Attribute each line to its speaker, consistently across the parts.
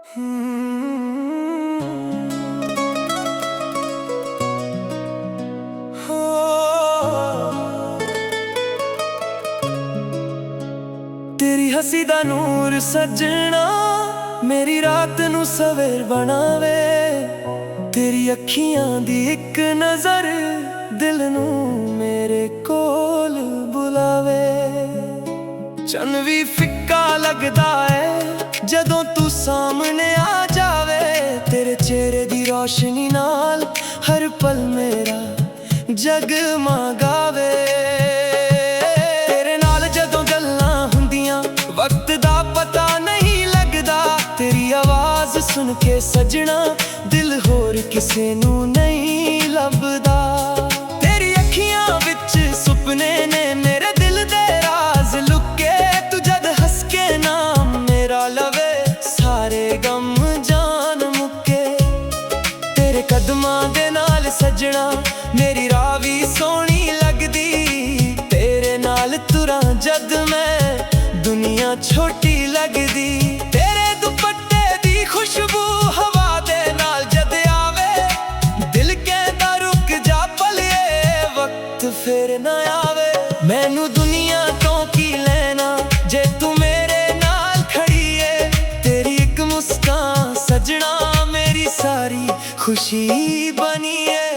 Speaker 1: तेरी हसी दा नूर सजना मेरी रात नू सवेर बनावे। तेरी अखियां दी एक नजर दिल नू मेरे कोल बुलावे। चन्न भी फिक्का लगदा है जदों तू सामने आ जावे। तेरे चेहरे दी रोशनी नाल हर पल मेरा जगमगावे। तेरे नाल जदों गल्लां हुंदियां वक्त दा पता नहीं लगदा। तेरी आवाज सुन के सजना दिल होर किसे नू नहीं लभदा। तेरी अखियां विच सुपने ने मेरे दिल दे राज लुके। तू जद हंस के नाम मेरा लवे सारे गम जान मुके। तेरे कदमां दे नाल सजना मेरी राह भी सोहनी लगदी। तेरे नाल तुरां जद मैं दुनिया छोटी लगदी। तेरे दुपट्टे दी खुशबू हवा दे नाल जद आवे। दिल कहदा रुक जा पलिए वक्त फिर ना आवे। मैनू दुनिया तो की लेना जे तू मेरे नाल खड़ी है। तेरी एक मुस्कान सजना मेरी सारी खुशी बनी है।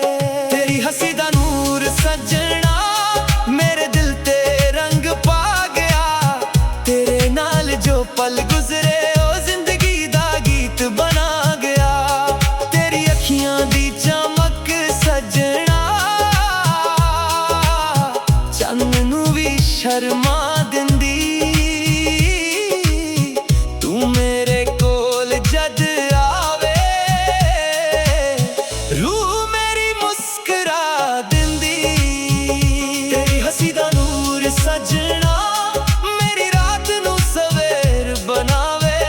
Speaker 1: तेरी हंसी दा नूर सजना मेरे दिल ते रंग पा गया। तेरे नाल जो पल गुजरे ओ जिंदगी दा गीत बना गया। तेरी अखियां दी चमक सजना चन्न नू भी शर्मा दिंदी। तू मेरे कोल जद आवे रूह मेरी मुस्कुरा दिंदी। तेरी हंसी दा नूर सजना मेरी रात नू सवेर बनावे।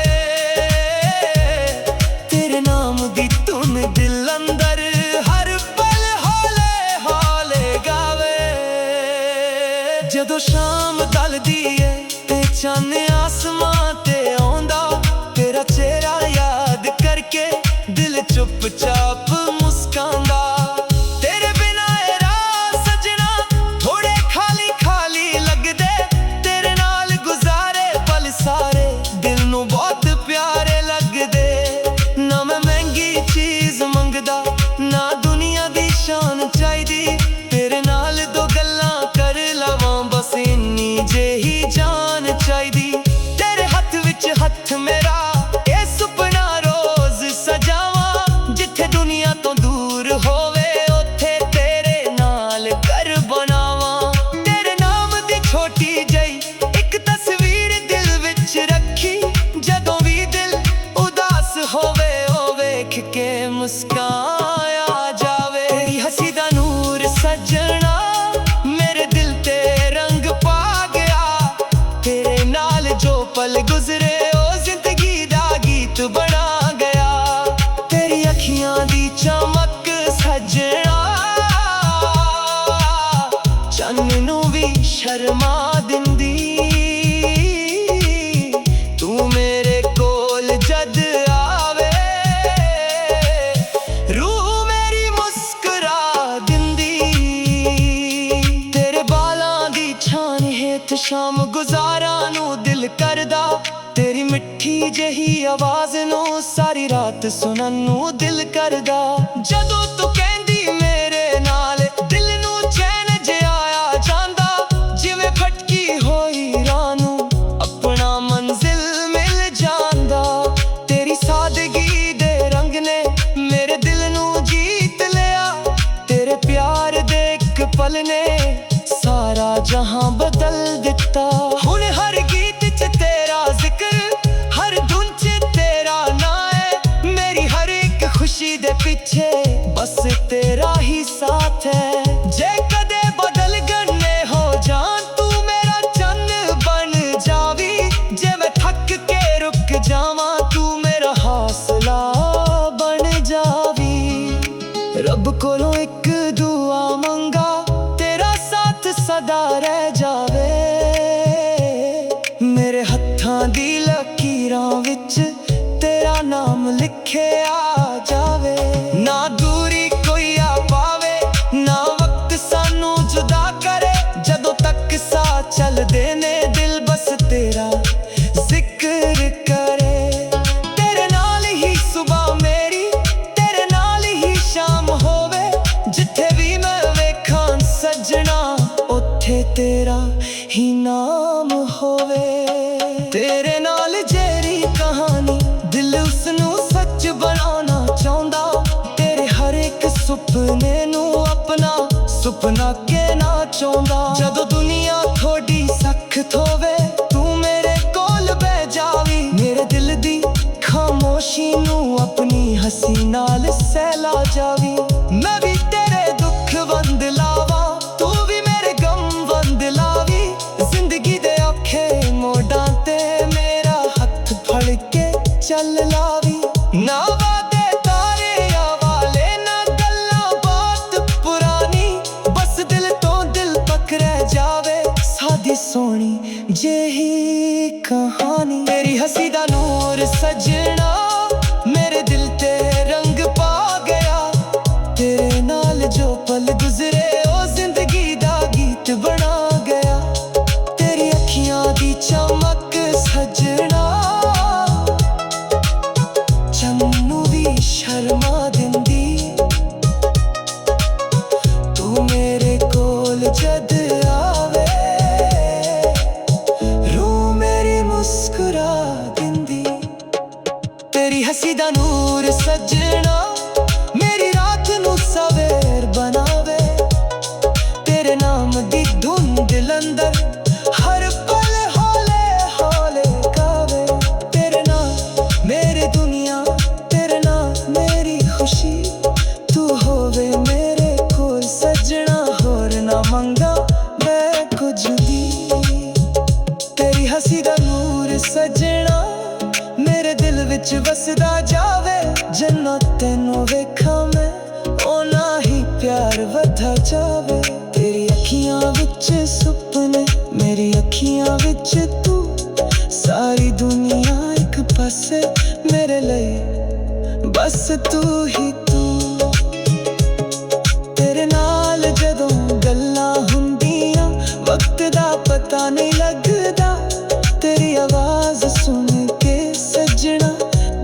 Speaker 1: तेरे नाम दी धुन दिल अंदर हर पल हौले हौले गावे। जदों शाम ढलदी है ते चन्न आसमां ते आउंदा। तेरा चेहरा याद करके दिल चुपचाप मुस्कांदा। तेरे बिना ए राह सजना थोड़े खाली खाली लगदे। तेरे नाल गुजारे पल सारे दिल नू बहुत प्यारे लगदे। ना मैं महंगी चीज मंगदा ना दुनिया दी शान चाहिदी। तेरे नाल दो गल्लां कर लवां बस इन्नी जेही जान चाहिदी। तेरे हत्थ विच हत्थ मेरा ए सुपना रोज सजावां। जिथे दुनिया तो दूर होवे उथे तेरे नाल घर बनावां। तेरे नाम दी छोटी जई एक तस्वीर दिल विच रखी। जदों भी दिल उदास होवे ओ वेख के मुस्काया जावे। तेरी हंसी दा नूर सजना मेरे दिल ते रंग पा गया। तेरे नाल जो पल गुजरे ओ जिंदगी दा गीत बना गया। तेरी अखियां दी चमक सजना चन्न नू भी शर्मा दिंदी। तू मेरे कोल जद आवे रूह मेरी मुस्कुरा दिंदी। तेरे बालां दी छान हेठ शाम गुजारा नू दिल करदा। तेरी मिट्ठी जही आवाज नू सारी रात सुनन नू दिल करदा। जदों तू कहंदी मेरे नाल दिल नू चैन जिहा आ जांदा। जिवें भटकी होई राह नू अपना मंजिल मिल जांदा। तेरी सादगी दे रंग ने मेरे दिल नू जीत लिया। तेरे प्यार दे एक पल ने सारा जहां बदल दिता। हुण हर गीत च तेरा जिक्र हर धुन च तेरा नाम है। मेरी हर एक खुशी दे पीछे बस तेरा ही साथ है। जे कदे बदल गन्ने हो जान तू मेरा चन्न बन जावी। जे मैं थक के रुक जावां तू मेरा हौसला बन जावी। रब कोलों एक दुआ मंगा तेरा साथ सदा रह जावे। मेरे हत्थां दी लकीरां विच तेरा नाम लिखे आ जावे। ना दूरी कोई आ पावे, ना वक्त सानू जुदा करे। जदों तक सा चलदे ने दिल बस तेरा जिक्र करे। तेरे नाल ही सुबह मेरी, तेरे नाल ही शाम होवे। जिथे भी मैं वेखां सजना, उत्थे तेरा ही नाम होवे। तेरे नाल जेरी कहानी, दिल उसनू सच बनाना चाहुंदा। तेरे हर एक सुपने नू अपना सुपना कहना चाहुंदा। जदों दुनिया थोड़ी सख्त होवे, तू मेरे कोल बह जावी। मेरे दिल दी खामोशी नू अपनी हंसी नाल सहला जावी। मैं भी तेरे दुख वंद लावा, तू भी मेरे गम वंद लावी। जिंदगी दे औखे मोड़ां ते मेरा हथ फड़ के चल लावी। ना वादे तारे वाले, ना गल्लां बात पुरानी। बस दिल तो दिल पकड़े जावे, सादी सोनी जेही कहानी। तेरी हंसी दा नूर सजना, मेरे दिल ते रंग पा गया। तेरे नाल जो पल गुजरे, ओ जिंदगी दा गीत बना गया। तेरी अखियां दी चमक सजना, चन्नू भी शर्मा दिंदी। तू मेरे कोल जद आवे, रूह मेरी मुस्कुरा दिंदी। तेरी हंसी दा नूर सजना, मेरी रात नू सवेर बनावे। तेरे नाम दी धुन दिल अंदर हर पल हौले हौले गावे। तेरे नाल मेरी दुनिया, तेरे नाल मेरी खुशी। तू होवे मेरे कोल सजना, होर ना मंगा मैं कुछ भी। तेरी हंसी दा नूर सजना, मेरे दिल विच वसदा जावे। जन्नत तैनू वेखां मैं, ओना ही प्यार वधा जावे। तेरी अखियां विच सुपने, मेरी अखियां विच तू। सारी दुनिया एक पासे मेरे लिए, बस तू ही तू। तेरे नाल जदों गल्लां हुंदियां, वक्त दा पता नहीं लगदा। तेरी आवाज सुन के सजना,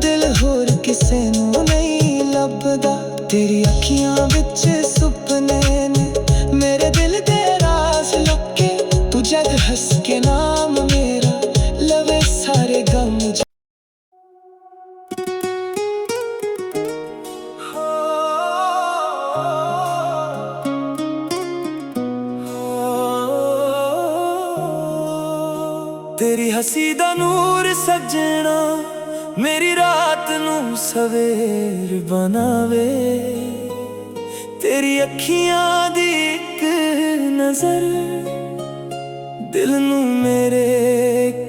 Speaker 1: दिल होर किसे नू नहीं लभदा। तेरी अखियां विच सुपने ने, मेरे दिल दे राज लुके। तू जद हंस के नाम मेरा लवे, सारे गम तेरी हंसी दा नूर सजना, मेरी रात नू सवेर बनावे। तेरी अखियां दी इक नजर, दिल नू मेरे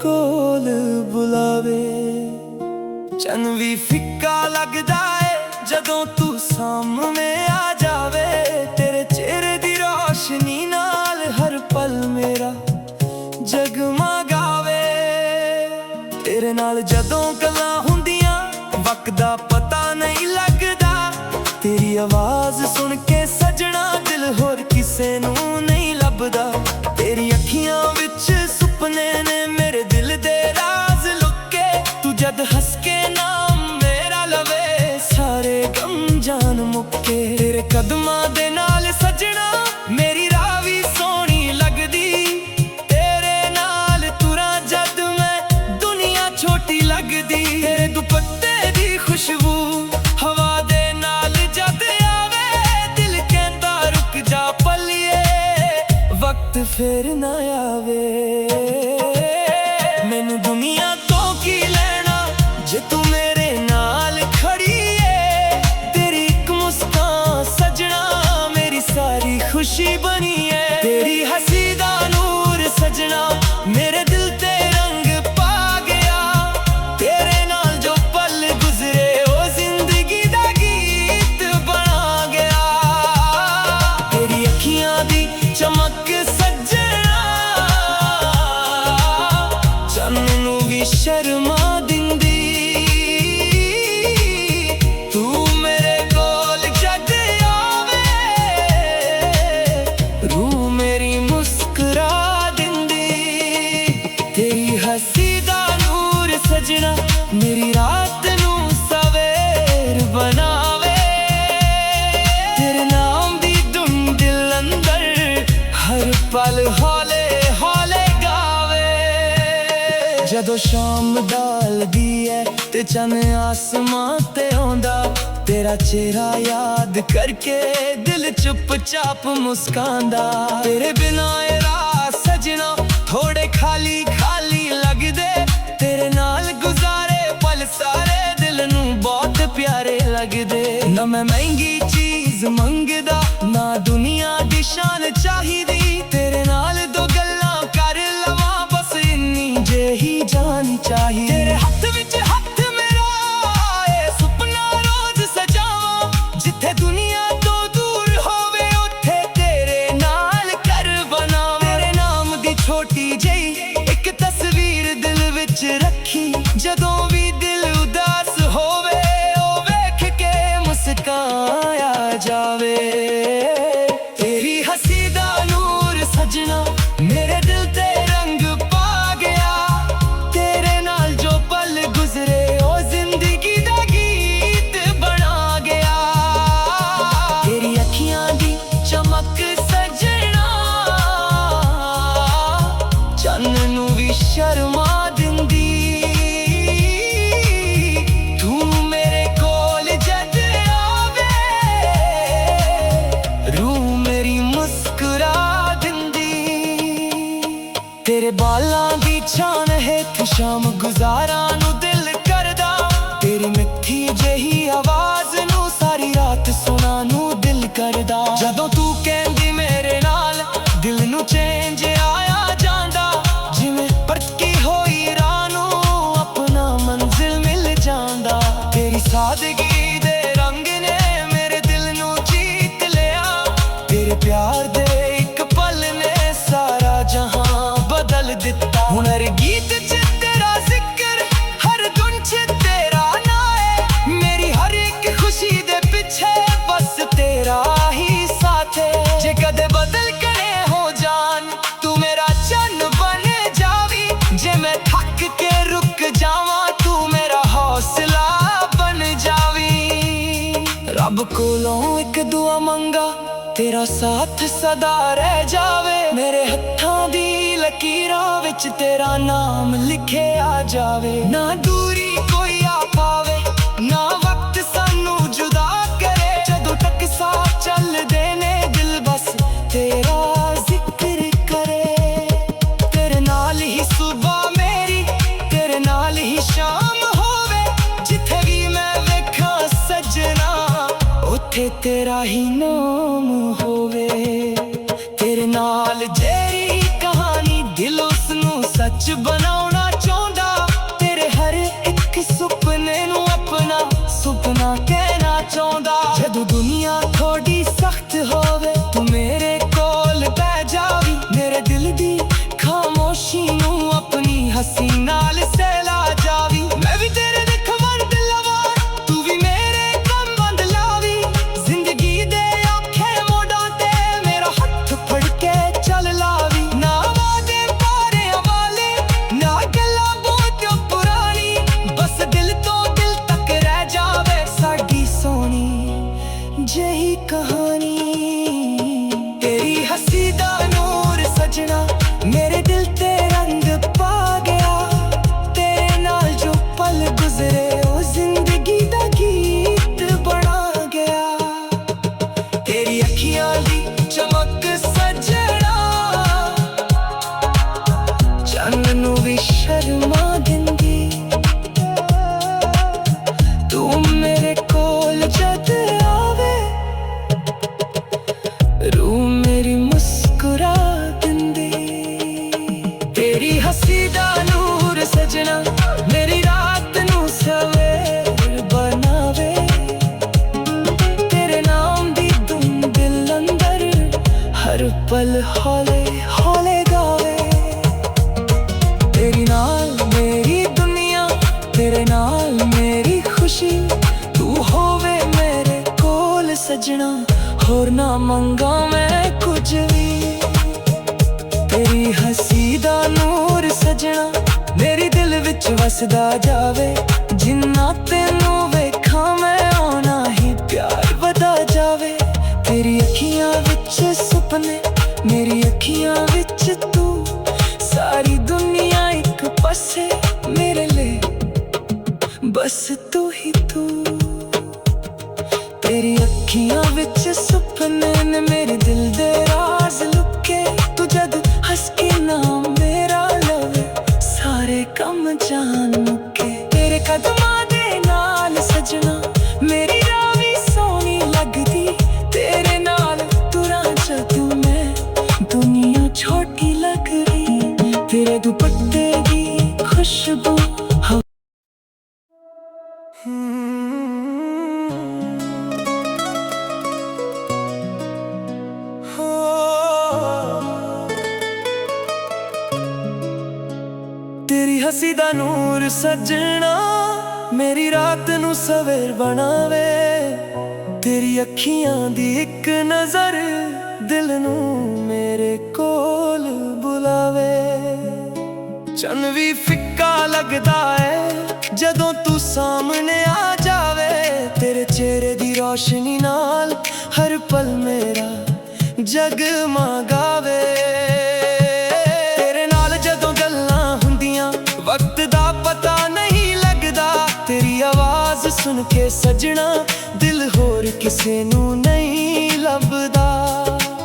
Speaker 1: कोल बुलावे। चन्न भी फिक्का लगदा है जदों तू सामने आ जावे। तेरे चेहरे दी रोशनी नाल हर पल मेरा जगमगावे। तेरे नाल जदों गल्लां हुंदियां, वक्त दा पता नहीं लगदा। तेरी आवाज सुन के सजना, दिल होर किसे नू नहीं लभदा। तेरी अखियां विच सुपने ने, मेरे दिल दे राज लुके। तू जद हंस के नाम मेरा लवे, सारे गम जान मुक्के। तेरे कदमां दे नाल सजना, मेरी राह भी सोहनी लगदी। तेरे नाल तुरां जद मैं, दुनिया छोटी लगदी। तेरे दुपट्टे दी खुशबू हवा दे नाल जद आवे, दिल कहंदा रुक जा पलिए, वक्त फिर ना आवे। मैनू दुनिया तो की लेना, जे तू मेरे नाल खड़ी है। तेरी एक मुस्कान सजना, मेरी सारी खुशी बनी है। तेरी हंसी दा नूर सजना, मेरे दिल ते रंग पा गया। तेरे नाल जो पल गुजरे, ओ जिंदगी दा गीत बना गया। तेरी अखियां दी चमक सजना, ਸਜਣਾ ਮੇਰੀ ਰਾਤ ਨੂੰ ਸਵੇਰ ਬਣਾਵੇ। ਤੇਰੇ ਨਾਮ ਦੀ ਧੁਨ ਦਿਲ ਅੰਦਰ ਹਰ ਪਲ ਹੌਲੇ ਹੌਲੇ ਗਾਵੇ। ਜਦੋਂ ਸ਼ਾਮ ਢਲਦੀ ਹੈ ਤੇ ਚੰਨ ਆਸਮਾਂ ਤੇ ਆਉਂਦਾ, ਤੇਰਾ ਚਿਹਰਾ ਯਾਦ ਕਰਕੇ ਦਿਲ ਚੁੱਪ-ਚਾਪ ਮੁਸਕਾਂਦਾ। ਤੇਰੇ ਬਿਨਾਂ ਇਹ ਰਾਹ ਸਜਣਾ ਥੋੜੇ ਖਾਲੀ ਖਾਲੀ ਲੱਗਦੇ, ਤੇਰੇ ਨਾਲ ਗੁਜ਼ਾਰੇ ਪਲ ਸਾਰੇ ਦਿਲ ਨੂੰ ਬਹੁਤ ਪਿਆਰੇ ਲੱਗਦੇ। ਨਾ ਮੈਂ ਮਹਿੰਗੀ ਚੀਜ਼ ਮੰਗਦਾ, ਨਾ ਦੁਨੀਆ ਦੀ ਸ਼ਾਨ ਚਾਹੀਦੀ, ਤੇਰੇ ਨਾਲ ਦੋ ਗੱਲਾਂ ਕਰ ਲਵਾਂ ਬਸ ਇੰਨੀ ਜਿਹੀ ਜਾਨ ਚਾਹੀਦੀ। ਤੇਰੇ ਹੱਥ ਵਿੱਚ ਹੱਥ ਮੇਰਾ ਇਹ ਸੁਪਨਾ ਰੋਜ਼ ਸਜਾਵਾਂ, ਜਿੱਥੇ ਦੁਨੀਆ ਤੋਂ ਦੂਰ ਹੋਵੇ ਉੱਥੇ ਤੇਰੇ ਨਾਲ ਘਰ ਬਣਾਵਾਂ। ਤੇਰੇ ਨਾਮ ਦੀ ਛੋਟੀ ਜਿਹੀ ਇੱਕ ਤਸਵੀਰ ਦਿਲ ਵਿੱਚ ਰੱਖੀ, ਜਦੋਂ ਵੀ ਦਿਲ ਉਦਾਸ ਹੋਵੇ ਉਹ ਵੇਖ ਕੇ ਮੁਸਕਾਇਆ ਜਾਵੇ। ਤੇਰੀ ਹੱਸੀ ਦਾ ਨੂਰ ਸਜਣਾ ਮੇਰੇ ਦਿਲ ਤੇ ਰੰਗ ਪਾ ਗਿਆ, ਤੇਰੇ ਨਾਲ ਜੋ ਪਲ ਗੁਜ਼ਰੇ ਉਹ ਜ਼ਿੰਦਗੀ ਦਾ ਗੀਤ ਬਣਾ ਗਿਆ। ਤੇਰੀ ਅੱਖੀਆਂ ਦੀ ਚਮਕ ਸਜਣਾ ਚੰਨ ਨੂੰ ਵੀ ਸ਼ਰਮਾ ਦਿੰਦੀ, ਤੂੰ ਮੇਰੇ ਕੋਲ ਜਦ ਆਵੇ ਰੂਹ ਮੇਰੀ ਮੁਸਕਰਾ ਦਿੰਦੀ। ਤੇਰੇ ਬਾਲਾਂ ਦੀ ਛਾਨ ਹੇਠ ਸ਼ਾਮ ਗੁਜ਼ਾਰਾਂ ਨੂੰ ਦਿਲ ਕਰਦਾ, ਤੇਰੀ ਮਿੱਠੀ ਜਿਹੀ ਆਵਾਜ਼ ਨੂੰ ਸਾਰੀ ਰਾਤ ਸੁਣਨ ਨੂੰ ਦਿਲ ਕਰਦਾ। ਜਦੋਂ ਤੂੰ ਕਹਿੰਦੀ ਮੇਰੇ ਨਾਲ ਦਿਲ ਨੂੰ ਚੇਂਜ ਆਇਆ ਜਾਂਦਾ, ਜਿਵੇਂ ਭਟਕੀ ਹੋਈ ਰਾਹ ਨੂੰ ਆਪਣਾ ਮੰਜ਼ਿਲ ਮਿਲ ਜਾਂਦਾ। ਤੇਰੀ ਸਾਦਗੀ ਦੇ ਰੰਗ ਨੇ ਮੇਰੇ ਦਿਲ ਨੂੰ ਜੀਤ ਲਿਆ, ਤੇਰੇ ਪਿਆਰ ਦੇ ਇੱਕ ਪਲ ਨੇ ਸਾਰਾ ਜਹਾਂ ਬਦਲ ਦਿੱਤਾ। ਹੁਣ ਹਰ ਗੀਤ 'ਚ ਤੇਰਾ ਜ਼ਿਕਰ, ਹਰ ਧੁਨ 'ਚ ਤੇਰਾ ਨਾਂ ਹੈ, ਮੇਰੀ ਹਰ ਇੱਕ ਖੁਸ਼ੀ ਦੇ ਪਿੱਛੇ ਬਸ ਤੇਰਾ ਹੀ ਸਾਥ ਹੈ। ਜੇ ਕਦੇ ਬਦਲ ਕਰੇ ਹੋ ਜਾਨ ਤੂੰ ਮੇਰਾ ਚੰਨ ਬਣ ਜਾਵੀ, ਜੇ ਮੈਂ ਥੱਕ ਕੇ ਰੁਕ ਜਾਵਾਂ ਤੂੰ ਮੇਰਾ ਹੌਸਲਾ ਬਣ ਜਾਵੀ। ਰੱਬ ਕੋਲੋਂ ਇੱਕ ਦੁਆ ਮੰਗਾ ਤੇਰਾ ਸਾਥ ਸਦਾ ਰਹਿ ਜਾਵੇ, ਮੇਰੇ ਹੱਥਾਂ ਦੀ ਲਕੀਰਾਂ ਵਿੱਚ ਤੇਰਾ ਨਾਮ ਲਿਖਿਆ ਜਾਵੇ। ਨਾ ਦੂਰੀ ਕੋਈ ਆ ਪਾਵੇ, ਨਾ ਵਕਤ ਸਾਨੂੰ ਜੁਦਾ ਕਰੇ, ਜਦੋਂ ਤੱਕ ਸਾਥ ਚੱਲਦੇ ਨੇ ਦਿਲ ਬਸ ਤੇਰਾ ਜ਼ਿਕਰ ਕਰੇ। ਤੇਰੇ ਨਾਲ ਹੀ ਸੁਬਹ ਮੇਰੀ, ਤੇਰੇ ਨਾਲ ਹੀ ਸ਼ਾਮ ਹੋਵੇ, ਜਿੱਥੇ ਵੀ ਮੈਂ ਵੇਖਾਂ ਸਜਣਾ ਉੱਥੇ ਤੇਰਾ ਹੀ ਨਾਮ ਹੋਵੇ। ਤੇਰੇ ਨਾਲ ਜਿਹੜੀ ਕਹਾਣੀ ਦਿਲ ਉਸ ਨੂੰ ਸੱਚ ਬਣਾਉਣਾ ਚਾਹੁੰਦਾ, ਤੇਰੇ ਹਰ ਇੱਕ ਸੁਪਨੇ ਨੂੰ ਆਪਣਾ ਸੁਪਨਾ ਕਹਿਣਾ ਚਾਹੁੰਦਾ। ਜਦੋਂ ਦੁਨੀਆ ਥੋੜੀ ਸਖਤ ਹੋਵੇ ਤੂੰ ਮੇਰੇ ਕੋਲ ਬਹਿ ਜਾਵੀ, ਮੇਰੇ ਦਿਲ ਦੀ ਖਾਮੋਸ਼ੀ ਨੂੰ ਆਪਣੀ ਹੱਸੀ ਨਾਲ ਸਹਿਲਾ ਜਾਵੀ। ਮੈਂ ਵੀ ਤੇਰੇ ਦੇਖਵਾਂ ਦਿਲ ਲਵਾਂ, ਤੂੰ ਵੀ ਮੇਰੇ ਕੰਮ ਬੰਦ ਲਾਵੀ, ਜ਼ਿੰਦਗੀ ਦੇ ਔਖੇ ਮੋੜਾਂ ਤੇ ਮੇਰਾ ਹੱਥ ਫੜ ਕੇ ਚੱਲ ਲਾਵੀ। ਨਾ ਵਾਦੇ ਪਾਰਿਆਂ ਵਾਲੇ, ਨਾ ਗੱਲਾਂ ਬਹੁਤ ਪੁਰਾਣੀ, ਬਸ ਦਿਲ ਤੋਂ ਦਿਲ ਤੱਕ ਰਹਿ ਜਾਵੇ ਸਾਡੀ ਸੋਹਣੀ ਜਿਹੀ ਕਹਾਣੀ। ਤੇਰੀ ਹੱਸੀ ਦਾ ਨੂਰ ਸਜਣਾ ਮੇਰੇ ਦਿਲ ਤੇ ਰੰਗ ਪਾ ਗਿਆ, ਤੇਰੇ ਨਾਲ ਜੋ ਪਲ ਗੁਜ਼ਰੇ ਉਹ ਜ਼ਿੰਦਗੀ ਦਾ ਗੀਤ ਬਣਾ ਗਿਆ। ਤੇਰੀ ਅੱਖੀਆਂ ਦੀ ਚਮਕ ਸਜਣਾ ਚੰਨ ਨੂੰ ਵੀ ਸ਼ਰਮਾ ਦਿੰਦੀ, ਤੂੰ ਮੇਰੇ ਕੋਲ ਜਦ ਆਵੇ ਰੂਹ ਮੇਰੀ ਮੁਸਕਰਾ ਦਿੰਦੀ। ਤੇਰੀ ਹੱਸੀ ਦਾ ਨੂਰ ਸਜਣਾ ਮੇਰੀ ਰਾਤ ਨੂੰ ਸਵੇਰ ਬਣਾਵੇ, ਤੇਰੇ ਨਾਮ ਦੀ ਧੁਨ ਦਿਲ ਅੰਦਰ ਹਰ ਪਲ ਹੌਲੇ ਹੌਲੇ ਗਾਵੇ। ਤੇਰੇ ਨਾਲ ਮੇਰੀ ਦੁਨੀਆ, ਤੇਰੇ ਨਾਲ ਮੇਰੀ ਖੁਸ਼ੀ, ਤੂੰ ਹੋਵੇ ਮੇਰੇ ਕੋਲ ਸਜਣਾ ਹੋਰ ਨਾ ਮੰਗਾ ਮੈਂ ਕੁਝ ਵੀ। ਤੇਰੀ ਹੱਸੀ ਦਾ ਨੂਰ ਸਜਣਾ मेरी दिल विच वसदा जावे। जिन्ना तेनू वेखां मैं ओना ही प्यार वधा जावे। तेरी अखियां विच सुपने, मेरी अखियां विच तू, सारी दुनिया एक पासे मेरे लिए बस तू ही तू। तेरी अखियां विच सुपने ने मेरे दिल दे राज लुके। तू जद हस के नाम मेरा लवे, सारे कम जान मुके। तेरे कदमां दे नाल सजना मेरी राह वी सोहनी लगदी। तेरे नाल तुरां जदों मैं दुनिया छोटी लगदी। तेरे दुपट्टे दी खुशबू तेरी हसी दा नूर सजना मेरी रात नू सवेर बनावे। तेरी अखियां दी एक नजर दिल नू मेरे कोल बुलावे। चन भी फिक्का लगदा है जदों तू सामने आ जावे। तेरे चेहरे दी रोशनी नाल हर पल मेरा जगमगावे। तेरे नाल जदों गल्लां हुंदियां वक्त दा पता नहीं लगदा। तेरी आवाज सुन के सजना दिल होर किसे नू नहीं लभदा।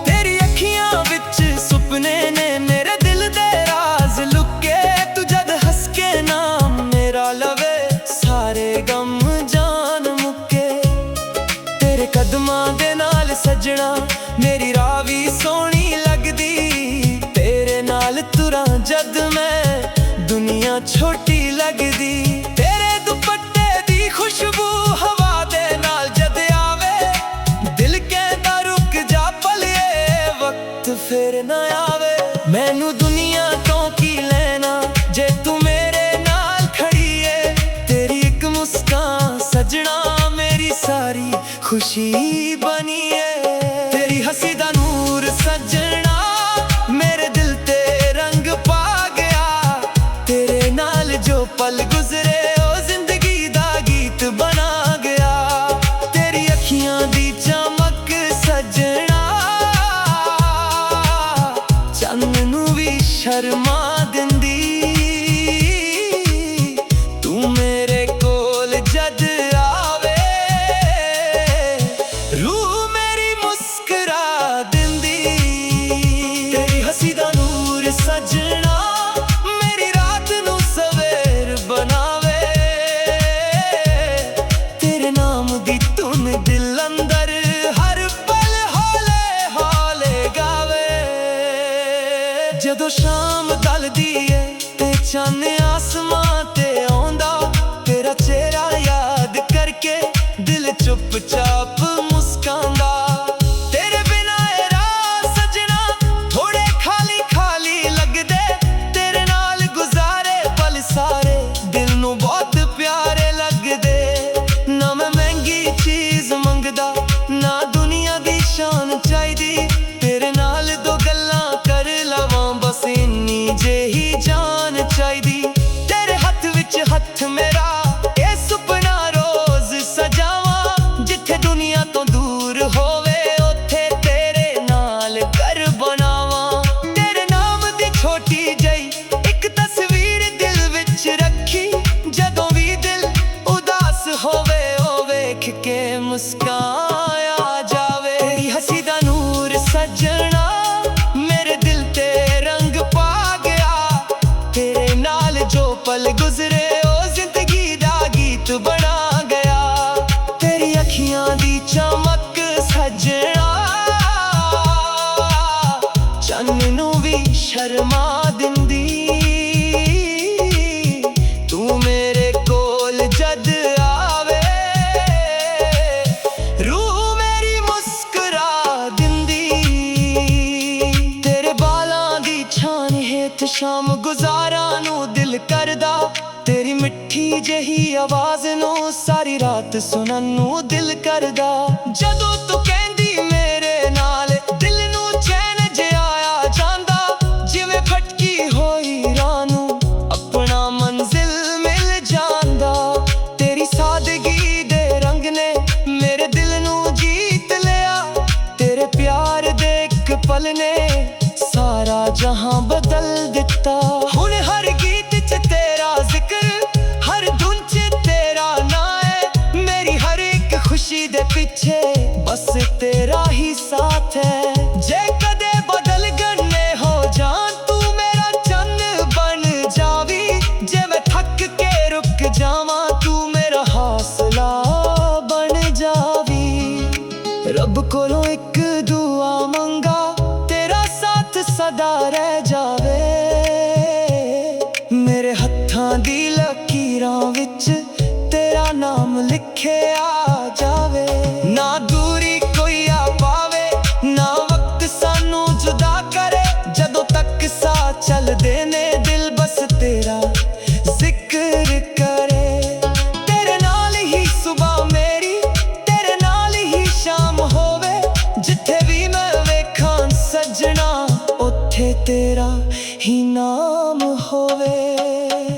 Speaker 1: तेरी अखियां विच सुपने ने मेरे दिल दे राज लुके। तू जद हस के नाम मेरा लवे, सारे गम जान मुके। तेरे कदमां दे नाल सजना मेरी राह वी सोहनी लगदी। तेरे नाल तुरां जद मैं दुनिया छोटी लगदी। तेरे दुपट्टे दी खुशबू हवा दे नाल जद आवे। दिल कहदा रुक जा पलिए, वक्त फिर ना आवे। मैनू दुनिया तो की लेना जे तू मेरे नाल खड़ी है। तेरी एक मुस्कान सजना मेरी सारी खुशी बनी है। तेरी हंसी दा नूर सजना मेरे दिल ते रंग पा गया। तेरे नाल जो पल गुजरे ओ जिंदगी दा गीत बना गया। तेरी अखियां दी चमक सजना चन्न नू भी शर्मा दिंदी। तू मेरे कोल जद आवे, रूह मेरी मुस्कुरा दिंदी। तेरी हंसी दा नूर सजना मेरी रात नू सवेर बनावे। तेरे नाम दी धुन दिल अंदर हर पल हौले हौले गावे। जदों शाम ढलदी है ते चन्न आसमां ते आउंदा। तेरा चेहरा याद करके दिल चुपचाप मुस्कांदा। तेरे बिना ए राह सजना थोड़े खाली खाली लगदे। तेरे नाल गुजारे पल सारे दिल नू बहुत प्यारे लगदे। ना मैं महंगी चीज मंगदा, ना दुनिया दी शान चाहिदी। तेरे नाल दो गल्लां कर लवां बस इन्नी जेही जान चाहिदी। तेरे हत्थ विच हत्थ मेरा ए सुपना रोज सजावां। जिथे दुनिया तो दूर होवे उथे तेरे नाल घर बनावां। तेरे नाम दी छोटी जई एक तस्वीर दिल विच रखी। जदों भी दिल उदास होवे ओ वेख के मुस्काया जावे। तेरी हंसी दा नूर सजना मेरे दिल ते रंग पा गया। तेरे नाल जो पल गुजरे ओ जिंदगी दा गीत बना गया। तेरी अखियां दी चमक सजना चन्न नू भी शर्मा दिंदी। तू मेरे कोल जद आवे, रूह मेरी मुस्कुरा दिंदी। तेरे बालां दी छान हेठ शाम गुजारा नू दिल करदा। तेरी मिट्ठी जही आवाज नू सारी रात सुनन नू दिल करदा। जदों तू कहंदी मेरे नाल दिल नू चैन जिहा आ जांदा। जिवें फटकी होई राह नू अपना ਨਾਮ ਲਿਖਿਆ ਜਾਵੇ। ਨਾ ਦੂਰੀ ਕੋਈ ਆ ਪਾਵੇ, ਨਾ ਵਕਤ ਸਾਨੂੰ ਜੁਦਾ ਕਰੇ। ਜਦੋਂ ਤੱਕ ਸਾਹ ਚੱਲਦੇ ਨੇ ਦਿਲ ਬਸ ਤੇਰਾ ਜ਼ਿਕਰ ਕਰੇ। ਤੇਰੇ ਨਾਲ ਹੀ ਸੁਬਹ ਮੇਰੀ, ਤੇਰੇ ਨਾਲ ਹੀ ਸ਼ਾਮ ਹੋਵੇ। ਜਿੱਥੇ ਵੀ ਮੈਂ ਵੇਖਾਂ ਸੱਜਣਾ, ਉੱਥੇ ਤੇਰਾ ਹੀ ਨਾਮ ਹੋਵੇ।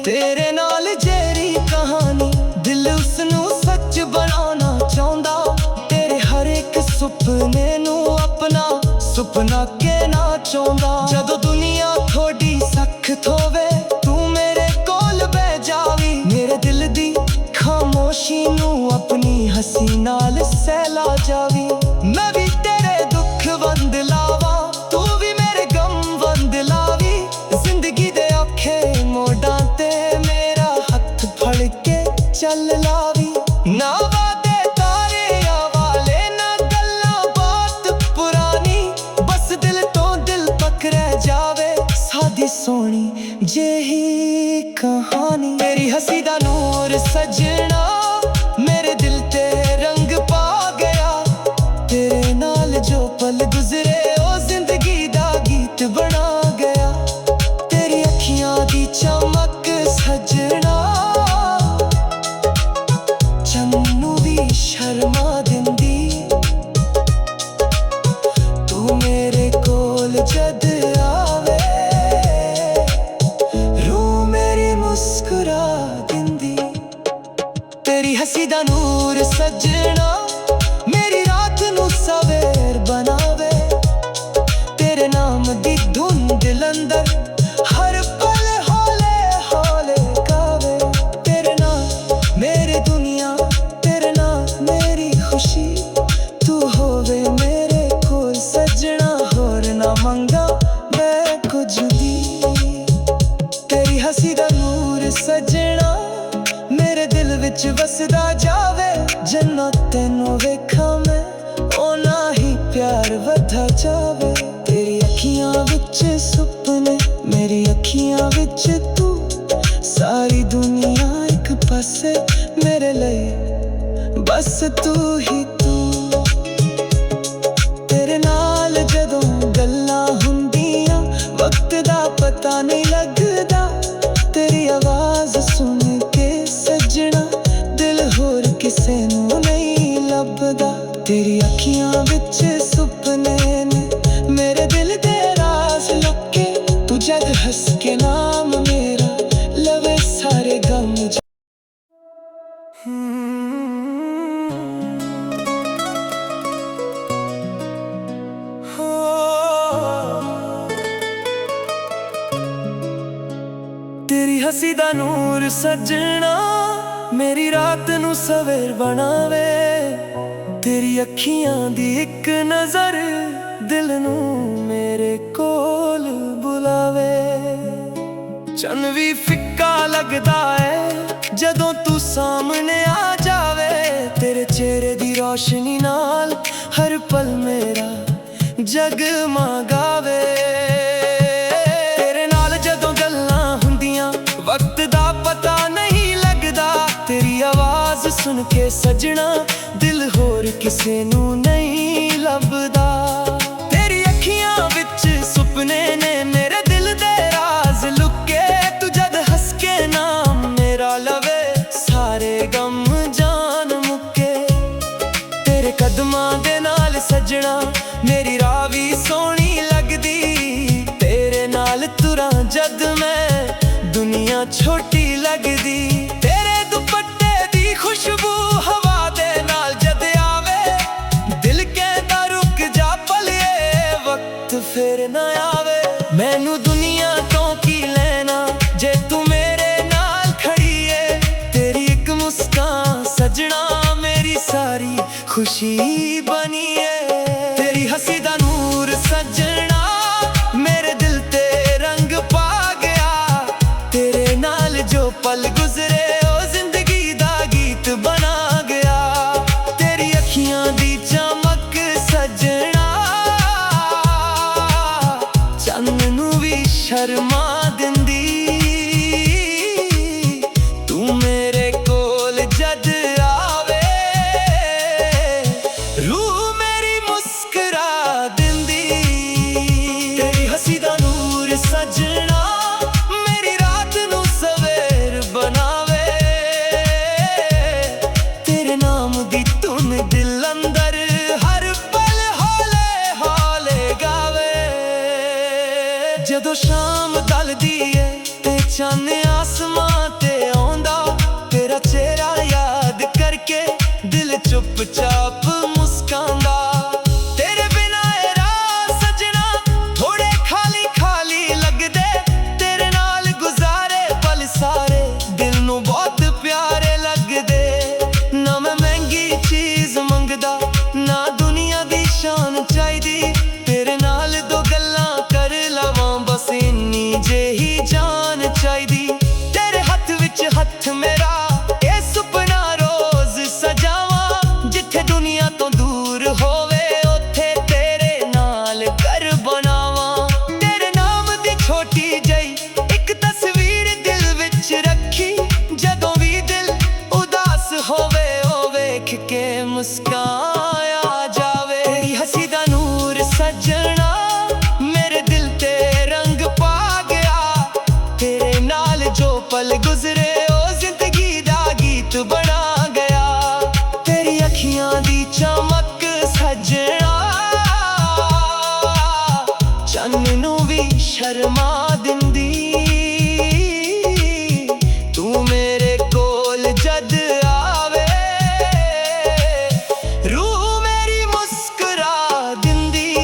Speaker 1: ਤੇਰੇ ਨਾਲ ਜਿਹੜੀ ਕਹਾਣੀ, ਦਿਲ ਉਸਨੂੰ ਸੱਚ ਬਣਾਉਣਾ ਚਾਹੁੰਦਾ। ਤੇਰੇ ਹਰ ਇੱਕ ਸੁਪਨੇ ਨੂੰ ਆਪਣਾ ਸੁਪਨਾ ਕਹਿਣਾ ਚਾਹੁੰਦਾ। ਜਦੋਂ ਦੁਨੀਆ ਥੋੜੀ ਸਖਤ ਹੋਵੇ, ਤੂੰ ਮੇਰੇ ਕੋਲ ਬਹਿ ਜਾਵੀਂ। ਮੇਰੇ ਦਿਲ ਦੀ ਖਾਮੋਸ਼ੀ ਨੂੰ ਆਪਣੀ ਹੱਸੀ ਨਾਲ ਸਹਿਲਾ ਜਾਵੀਂ। ਮੈਂ ਵੀ ਤੇਰੇ ਦੁੱਖ ਵੰਡ ਲਾਵਾਂ, ਤੂੰ ਵੀ ਮੇਰੇ ਗਮ ਵੰਡ ਲਾਵੀਂ। ਜ਼ਿੰਦਗੀ ਦੇ ਔਖੇ ਮੋੜਾਂ ਤੇ ਮੇਰਾ ਹੱਥ ਫੜ ਕੇ ਚੱਲ ਲਾਵੀਂ। ਨਾ ਵਾਦੇ ਤਾਰਿਆਂ ਵਾਲੇ, ਨਾ ਗੱਲਾਂ ਬਾਤ ਪੁਰਾਣੀ। ਬਸ ਦਿਲ ਤੋਂ ਦਿਲ ਤੱਕ ਰਹਿ ਜਾਵੇ ਸਾਦੀ ਸੋਹਣੀ ਜਿਹੀ ਕਹਾਣੀ। ਤੇਰੀ ਹੱਸੀ ਦਾ ਨੂਰ ਸਜਣਾ ਮੇਰੇ ਦਿਲ ਤੇ ਰੰਗ ਪਾ ਗਿਆ। ਤੇਰੇ ਨਾਲ ਜੋ ਪਲ ਗੁਜ਼ਰੇ ਉਹ ਜ਼ਿੰਦਗੀ ਦਾ ਗੀਤ ਬਣਾ ਗਿਆ। ਤੇਰੀ ਅੱਖੀਆਂ ਦੀ ਚਮਕ ਸਜਣਾ ਚੰਨ ਨੂੰ ਵੀ ਸ਼ਰਮਾ ਦਿੰਦੀ। ਤੂੰ ਮੇਰੇ ਕੋਲ ਜਦ ਆਵੇ, ਰੂਹ ਮੇਰੀ ਮੁਸਕਰਾ ਦਿੰਦੀ। ਤੇਰੀ ਹੱਸੀ ਦਾ ਨੂਰ ਸਜਣਾ ਮੇਰੀ ਰਾਤ ਨੂੰ ਸਵੇਰ ਬਣਾਵੇ। ਤੇਰੇ ਨਾਮ ਦੀ ਧੁਨ ਦਿਲ ਅੰਦਰ ਹਰ ਪਲ ਹੌਲੇ ਹੌਲੇ ਗਾਵੇ। ਤੇਰੇ ਨਾਲ ਮੇਰੀ ਦੁਨੀਆ, ਤੇਰੇ ਨਾਲ ਮੇਰੀ ਖੁਸ਼ੀ। ਤੂੰ ਹੋਵੇ ਮੇਰੇ ਕੋਲ ਸਜਣਾ, ਹੋਰ ਨਾ ਮੰਗਾ ਮੈਂ ਕੁਝ ਵੀ। ਤੇਰੀ ਹੱਸੀ ਦਾ ਨੂਰ ਸਜਣਾ ਮੇਰੇ ਦਿਲ ਵਿੱਚ ਵਸਦਾ ਜਾਵੇ। ਜੰਨਤ ਤੈਨੂੰ ਵੇਖਾਂ ਮੈਂ, ਓਨਾ ਹੀ ਪਿਆਰ ਵਧਾ ਜਾਵੇ। ਤੇਰੀ ਅੱਖੀਆਂ ਵਿੱਚ ਸੁਪਨੇ, ਮੇਰੀ ਅੱਖੀਆਂ ਵਿੱਚ ਤੂੰ। ਸਾਰੀ ਦੁਨੀਆ ਇੱਕ ਪਾਸੇ ਮੇਰੇ ਲਈ ਬਸ ਤੂੰ ਹੀ ਤੂੰ। ਤੇਰੇ ਨਾਲ ਜਦੋਂ ਗੱਲਾਂ ਹੁੰਦੀਆਂ, ਵਕਤ ਦਾ ਪਤਾ ਨਹੀਂ ਲੱਗਦਾ। ਤੇਰੀ ਆਵਾਜ਼ ਸੁਣ ਕੇ ਸੱਜਣਾ ਦਿਲ ਹੋਰ ਕਿਸੇ ਨੂੰ ਨਹੀਂ ਲੱਭਦਾ। ਤੇਰੀ ਅੱਖੀਆਂ ਵਿੱਚ ਸੁਪਨੇ ਨੇ ਮੇਰੇ ਦਿਲ ਦੇ ਰਾਜ਼ ਲੁਕੇ। ਤੂੰ ਜਦ ਹੱਸ ਕੇ ਨਾਮ ਮੇਰਾ ਲਵੇ ਸਾਰੇ ਗਮ। ਤੇਰੀ ਹੱਸੀ ਦਾ ਨੂਰ ਸਜਣਾ ਮੇਰੀ ਰਾਤ ਨੂੰ ਸਵੇਰ ਬਣਾਵੇ। ਤੇਰੀ ਅੱਖੀਆਂ ਦੀ ਇੱਕ ਨਜ਼ਰ ਦਿਲ ਨੂੰ ਮੇਰੇ ਕੋਲ ਬੁਲਾਵੇ। ਚੰਨ ਵੀ ਫਿੱਕਾ ਲੱਗਦਾ ਏ ਜਦੋਂ ਤੂੰ ਸਾਹਮਣੇ ਆ ਜਾਵੇ। ਤੇਰੇ ਚਿਹਰੇ ਦੀ ਰੋਸ਼ਨੀ ਨਾਲ ਹਰ ਪਲ ਮੇਰਾ ਜਗਮਗਾਵੇ। ਤੇਰੇ ਨਾਲ ਜਦੋਂ ਗੱਲਾਂ ਹੁੰਦੀਆਂ, ਵਕਤ ਦਾ ਪਤਾ ਨਹੀਂ ਲੱਗਦਾ। ਤੇਰੀ ਆਵਾਜ਼ ਸੁਣ ਕੇ ਸਜਣਾ ਦਿਲ ਹੋਰ ਕਿਸੇ ਨੂੰ ਨਹੀਂ ਲੱਭਦਾ। ਤੇਰੀ ਅੱਖੀਆਂ ਵਿੱਚ ਸੁਪਨੇ ਨੇ ਮੇਰੇ ਦਿਲ ਦੇ ਰਾਜ਼ ਲੁਕੇ। ਤੂੰ ਜਦ ਹੱਸ ਕੇ ਨਾਮ ਮੇਰਾ ਲਵੇ ਸਾਰੇ ਗਮ ਜਾਨ ਮੁੱਕੇ। ਤੇਰੇ ਕਦਮਾਂ ਦੇ ਨਾਲ ਸਜਣਾ ਮੇਰੀ ਰਾਹ ਵੀ ਸੋਹਣੀ ਲੱਗਦੀ। ਤੇਰੇ ਨਾਲ ਤੁਰਾਂ ਜਦ ਮੈਂ ਦੁਨੀਆ ਛੋਟੀ ਲੱਗਦੀ। ਤੇਰੇ ਦੁਪੱਟੇ ਦੀ ਖੁਸ਼ਬੂ ਹਵਾ ਦੇ ਨਾਲ ਜਦ ਆਵੇ, ਦਿਲ ਕਹਿੰਦਾ ਰੁਕ ਜਾ ਪਲੀਏ ਵਕਤ ਫਿਰ ਨਾ ਆਵੇ। ਮੈਨੂੰ ਦੁਨੀਆ ਤੋਂ ਕੀ ਲੈਣਾ ਜੇ ਤੂੰ ਮੇਰੇ ਨਾਲ ਖੜੀ ਏ। ਤੇਰੀ ਇੱਕ ਮੁਸਕਾਨ ਸਜਣਾ ਮੇਰੀ ਸਾਰੀ ਖੁਸ਼ੀ ਬਣੀ ਏ। ਤੇਰੀ ਹੱਸੀ ਦਾ ਨੂਰ ਸਜਣਾ ਮੇਰੇ ਦਿਲ ਤੇ ਰੰਗ ਪਾ ਗਿਆ। ਤੇਰੇ ਨਾਲ ਜੋ ਪਲ ਗੁਜ਼ਰੇ ਉਹ ਜ਼ਿੰਦਗੀ ਦਾ ਗੀਤ ਬਣਾ ਗਿਆ। ਤੇਰੀ ਅੱਖੀਆਂ ਦੀ ਚਮਕ ਸਜਣਾ ਚੰਨ ਨੂੰ ਵੀ ਸ਼ਰਮਾ ਦਿੰਦੀ। ਤੂੰ ਮੇਰੇ ਕੋਲ ਜਦ ਚੰਨ ਆਸਮਾਂ ਤੇ ਆਉਂਦਾ, ਤੇਰਾ ਚਿਹਰਾ ਯਾਦ ਕਰਕੇ ਦਿਲ ਚੁੱਪ-ਚਾਪ ਮੁਸਕਾਂਦਾ। ਤੇਰੇ ਬਿਨਾਂ ਇਹ ਰਾਹ ਸਜਣਾ ਥੋੜੇ ਖਾਲੀ-ਖਾਲੀ ਲੱਗਦੇ, ਤੇਰੇ ਨਾਲ ਗੁਜ਼ਾਰੇ ਪਲ ਸਾਰੇ ਦਿਲ ਨੂੰ ਬਹੁਤ ਪਿਆਰੇ ਲੱਗਦੇ। ਨਾ ਮੈਂ ਮਹਿੰਗੀ ਚੀਜ਼ ਮੰਗਦਾ, ਨਾ ਦੁਨੀਆ ਦੀ ਸ਼ਾਨ ਚਾਹੀਦੀ, ਤੇਰੇ ਨਾਲ ਦੋ ਗੱਲਾਂ ਕਰ ਲਵਾਂ ਬਸ ਇੰਨੀ ਜਿਹੀ ਜਾਨ ਚਾਹੀਦੀ। ਤੇਰੇ ਹੱਥ ਵਿੱਚ ਹੱਥ ਮੇਰਾ, ਇਹ ਸੁਪਨਾ ਰੋਜ਼ ਸਜਾਵਾਂ, ਜਿੱਥੇ ਦੁਨੀਆ ਤੋਂ ਦੂਰ ਹੋਵੇ ਉੱਥੇ ਤੇਰੇ ਨਾਲ ਘਰ ਬਣਾਵਾਂ। ਤੇਰੇ ਨਾਮ ਦੀ ਛੋਟੀ ਜਿਹੀ ਇੱਕ ਤਸਵੀਰ ਦਿਲ ਵਿੱਚ ਰੱਖੀ, ਜਦੋਂ ਵੀ ਦਿਲ ਉਦਾਸ ਹੋਵੇ ਉਹ ਵੇਖ ਕੇ ਮੁਸਕਾਇਆ ਜਾਵੇ। ਤੇਰੀ ਹੱਸੀ ਦਾ ਨੂਰ ਸਜਣਾ ਮੇਰੇ ਦਿਲ ਤੇ ਰੰਗ ਪਾ ਗਿਆ, ਤੇਰੇ ਨਾਲ ਜੋ ਪਲ ਗੁਜ਼ਰੇ ਉਹ ਜ਼ਿੰਦਗੀ ਦਾ ਗੀਤ ਬਣਾ ਗਿਆ। ਤੇਰੀ ਅੱਖੀਆਂ ਦੀ ਚਮਕ ਸਜਣਾ ਚੰਨ ਨੂੰ ਵੀ ਸ਼ਰਮਾ ਦਿੰਦੀ, ਤੂੰ ਮੇਰੇ ਕੋਲ ਜਦ ਆਵੇ ਰੂਹ ਮੇਰੀ ਮੁਸਕਰਾ ਦਿੰਦੀ।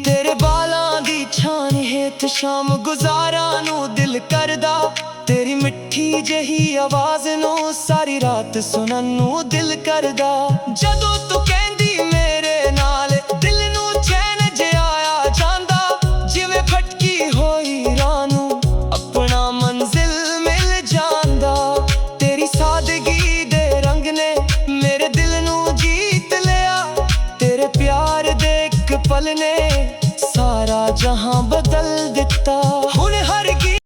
Speaker 1: ਤੇਰੇ ਬਾਲਾਂ ਦੀ ਛਾਂ ਹੇਠ ਸ਼ਾਮ ਗੁਜ਼ਾਰਾਂ ਨੂੰ ਦਿਲ ਕਰਦਾ, ਤੇਰੀ ਮਿੱਠੀ ਜਿਹੀ ਆਵਾਜ਼ ਨੂੰ ਸਾਰੀ ਰਾਤ ਸੁਣਨ ਨੂੰ ਦਿਲ ਕਰਦਾ। ਜਦੋਂ ਤੂੰ ਕਹਿੰਦੀ ਮੇਰੇ ਨਾਲ ਦਿਲ ਨੂੰ ਚੈਨ ਜਿਹਾ ਆ ਜਾਂਦਾ, ਜਿਵੇਂ ਭਟਕੀ ਹੋਈ ਰਾਹ ਨੂੰ ਆਪਣਾ ਮੰਜ਼ਿਲ ਮਿਲ ਜਾਂਦਾ। ਤੇਰੀ ਸਾਦਗੀ ਦੇ ਰੰਗ ਨੇ ਮੇਰੇ ਦਿਲ ਨੂੰ ਜੀਤ ਲਿਆ, ਤੇਰੇ ਪਿਆਰ ਦੇ ਇੱਕ ਪਲ ਨੇ ਸਾਰਾ ਜਹਾਂ ਬਦਲ ਦਿੱਤਾ।